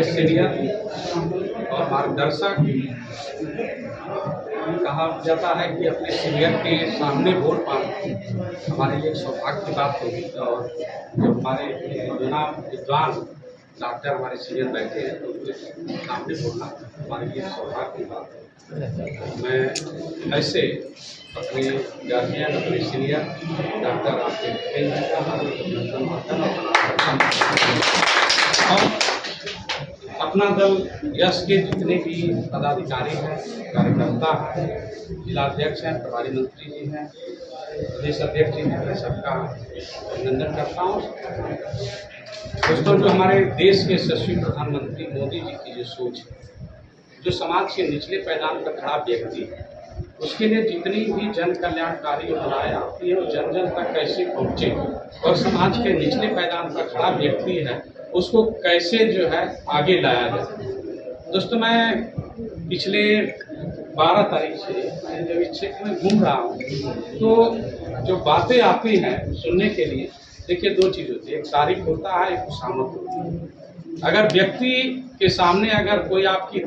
हमारे सीनियर और मार्गदर्शक, कहा जाता है कि अपने सीनियर के सामने बोल पाना हमारे लिए सौभाग्य की बात होगी। और जो हमारे जनाब विद्वान डॉक्टर हमारे सीनियर बैठे हैं तो उनके सामने बोलना हमारे लिए सौभाग्य की बात है। मैं ऐसे अपने गार्जियन, अपने सीनियर डॉक्टर आपके अपना दल यश के जितने भी पदाधिकारी हैं, कार्यकर्ता हैं, जिलाध्यक्ष हैं, प्रभारी मंत्री जी हैं, प्रदेश अध्यक्ष जी हैं, मैं सबका अभिनंदन करता हूँ। दोस्तों, जो हमारे देश के यशस्वी प्रधानमंत्री मोदी जी की जो सोच है, जो समाज के निचले पैदान पर खड़ा व्यक्ति है, उसके लिए जितनी भी जन कल्याणकारी योजनाएं आती है वो जन जन तक कैसे पहुँचे और समाज के निचले पैदान पर खड़ा व्यक्ति है उसको कैसे जो है आगे लाया जाए। दोस्तों, मैं पिछले 12 तारीख से जब इस क्षेत्र में घूम रहा हूँ तो जो बातें आती हैं सुनने के लिए, देखिए 2 चीज़ होती है, एक तारीफ होता है, एक खुशामद होती है। अगर व्यक्ति के सामने अगर कोई आपकी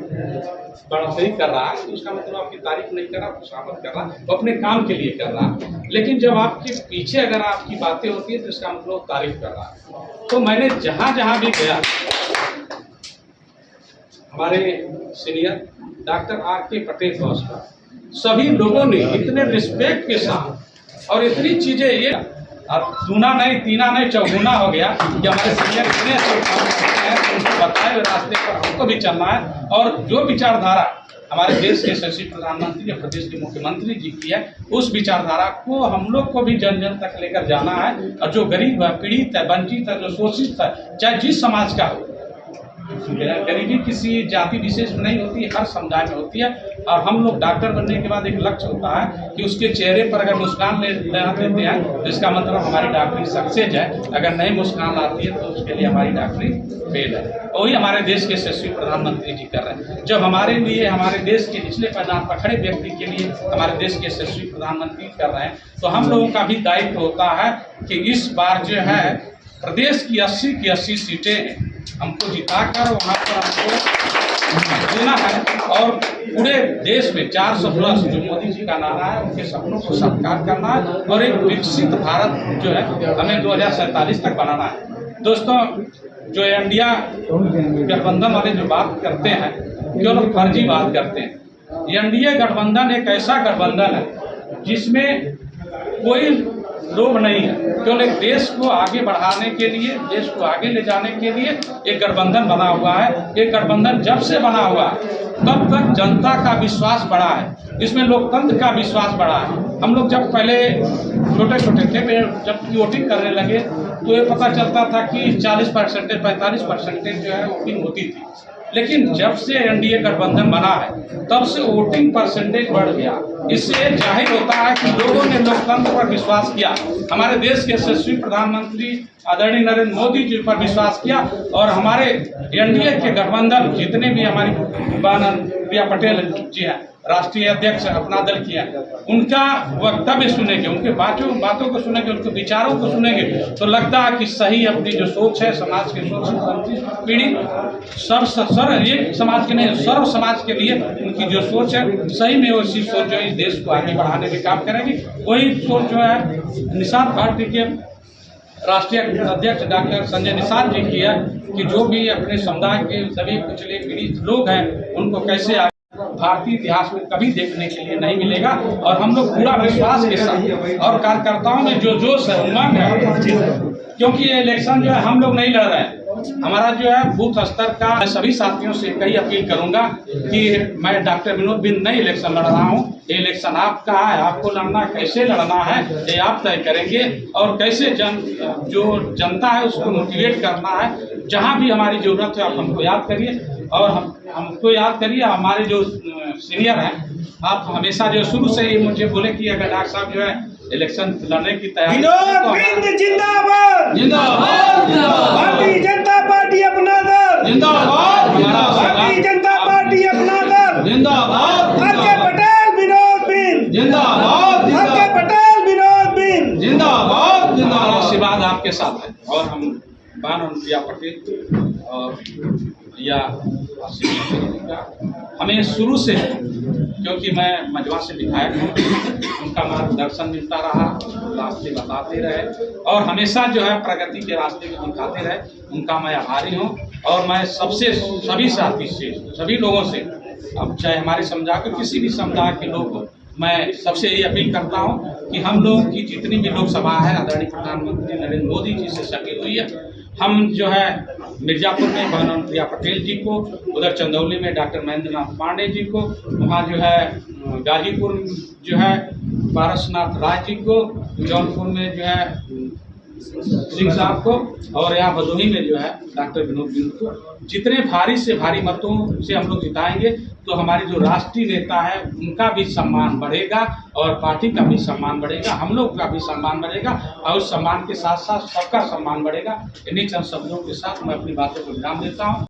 बढ़ोतरी कर रहा है तो उसका मतलब आपकी तारीफ नहीं कर रहा, खुशामद कर रहा, वो अपने काम के लिए कर रहा है। लेकिन जब आपके पीछे अगर आपकी बातें होती है तो इसका मतलब तारीफ कर रहा है। तो मैंने जहाँ जहाँ भी गया, हमारे senior doctor R.K. Patel boss का सभी लोगों ने इतने रिस्पेक्ट के साथ और इतनी चीजें, ये अब दूना नहीं, तीना नहीं, चौगुना हो गया कि हमारे सीनियर इतने अच्छे काम करते हैं तो उनको बताए हुए रास्ते पर हमको भी चलना है। और जो विचारधारा हमारे देश के यशस्वी प्रधानमंत्री या प्रदेश के मुख्यमंत्री जी की है, उस विचारधारा को हम लोग को भी जन जन तक लेकर जाना है। और जो गरीब है, पीड़ित है, वंचित है, जो शोषित है, चाहे जिस समाज का हो, गरीबी किसी जाति विशेष में नहीं होती, हर समुदाय में होती है। और हम लोग डॉक्टर बनने के बाद एक लक्ष्य होता है कि उसके चेहरे पर अगर मुस्कान ले देते हैं तो इसका मतलब हमारी डॉक्टरी सक्सेस है। अगर नहीं मुस्कान आती है तो उसके लिए हमारी डॉक्टरी फेल है। वही हमारे देश के यशस्वी प्रधानमंत्री जी कर रहे हैं। जब हमारे लिए, हमारे देश के निचले पैदान पर खड़े व्यक्ति के लिए हमारे देश के यशस्वी प्रधानमंत्री कर रहे हैं, तो हम लोगों का भी दायित्व होता है कि इस बार जो है प्रदेश की 80 की 80 सीटें हमको जिताकर वहाँ पर हमको देना है। और पूरे देश में 400 प्लस जो मोदी जी का नारा है उनके सपनों को साकार करना है और एक विकसित भारत जो है हमें 2047 तक बनाना है। दोस्तों, जो इंडिया गठबंधन वाले जो बात करते हैं, जो लोग फर्जी बात करते हैं, एनडीए गठबंधन एक ऐसा गठबंधन है जिसमें कोई लोभ नहीं है, केवल एक देश को आगे बढ़ाने के लिए, देश को आगे ले जाने के लिए एक गठबंधन बना हुआ है। एक गठबंधन जब से बना हुआ है तब तक जनता का विश्वास बढ़ा है, इसमें लोकतंत्र का विश्वास बढ़ा है। हम लोग जब पहले छोटे छोटे थे, जब वोटिंग करने लगे तो ये पता चलता था कि 40% 45% जो है वोटिंग होती थी। लेकिन जब से एनडीए गठबंधन बना है तब से वोटिंग परसेंटेज बढ़ गया। इससे जाहिर होता है कि लोगों ने लोकतंत्र पर विश्वास किया, हमारे देश के यशस्वी प्रधानमंत्री आदरणीय नरेंद्र मोदी जी पर विश्वास किया। और हमारे एनडीए के गठबंधन जितने भी हमारी प्रिया पटेल जी हैं, राष्ट्रीय अध्यक्ष अपना दल की है, उनका वक्तव्य सुनेंगे, उनके बातों को सुनेंगे, उनके विचारों को सुनेंगे तो लगता है कि सही अपनी जो सोच है, समाज की सोच, पीढ़ी एक समाज के नहीं, सर्व समाज के लिए उनकी जो सोच है, सही में वैसी सोच जो इस देश को आगे बढ़ाने में काम करेगी। वही सोच जो है निषाद पार्टी के राष्ट्रीय अध्यक्ष डॉक्टर संजय निषाद जी की है कि जो भी अपने समुदाय के सभी पिछले पीड़ित लोग हैं उनको कैसे भारतीय इतिहास में कभी देखने के लिए नहीं मिलेगा। और हम लोग पूरा विश्वास के साथ और कार्यकर्ताओं में जो जोश है, उमंग है, क्योंकि ये इलेक्शन जो है हम लोग नहीं लड़ रहे हैं, हमारा जो है बूथ स्तर का। मैं सभी साथियों से कई अपील करूंगा कि मैं डॉक्टर विनोद बिंद नहीं इलेक्शन लड़ रहा हूं, ये इलेक्शन आपका है, आपको लड़ना, कैसे लड़ना है ये आप तय करेंगे और कैसे जो जनता है उसको मोटिवेट करना है। जहां भी हमारी जरूरत है आप हमको याद करिए और हमको याद करिए। हमारे जो सीनियर हैं, आप हमेशा जो शुरू से ही मुझे बोले कि अगर डॉक्टर साहब जो है इलेक्शन लड़ने की तैयारी, जिंदाबाद जिंदाबाद, भारतीय जनता पार्टी अपना दल जिंदाबाद, भारतीय जनता पार्टी अपना दल जिंदाबाद, R.K. पटेल विनोद बिंद जिंदाबाद, R.K. पटेल विनोद बिंद जिंदाबाद जिंदाबाद। आशीर्वाद आपके साथ है और हम प्रिया पटेल और या सीनियर का हमें शुरू से, क्योंकि मैं मजवा से विधायक हूँ, उनका मार्गदर्शन मिलता रहा, रास्ते बताते रहे और हमेशा जो है प्रगति के रास्ते को दिखाते रहे, उनका मैं आभारी हूँ। और मैं सबसे, सभी साथी से, सभी लोगों से, अब चाहे हमारे समुदाय के किसी भी समुदाय के लोग हो, मैं सबसे यही अपील करता हूँ कि हम लोग की जितनी भी लोकसभा है आदरणीय प्रधानमंत्री नरेंद्र मोदी जी से सटी हुई है। हम जो है मिर्जापुर में बहन प्रिया पटेल जी को, उधर चंदौली में डॉक्टर महेंद्र नाथ पांडे जी को, वहाँ जो है गाजीपुर जो है पारसनाथ राय जी को, जौनपुर में जो है सिंह साहब को, और यहाँ भदोही में जो है डॉक्टर विनोद बिंद को, जितने भारी से भारी मतों से हम लोग जिताएंगे तो हमारे जो राष्ट्रीय नेता है उनका भी सम्मान बढ़ेगा और पार्टी का भी सम्मान बढ़ेगा, हम लोग का भी सम्मान बढ़ेगा और उस सम्मान के साथ साथ सबका सम्मान बढ़ेगा। इन्हीं चंद शब्दों के साथ मैं अपनी बातों को विराम देता हूँ।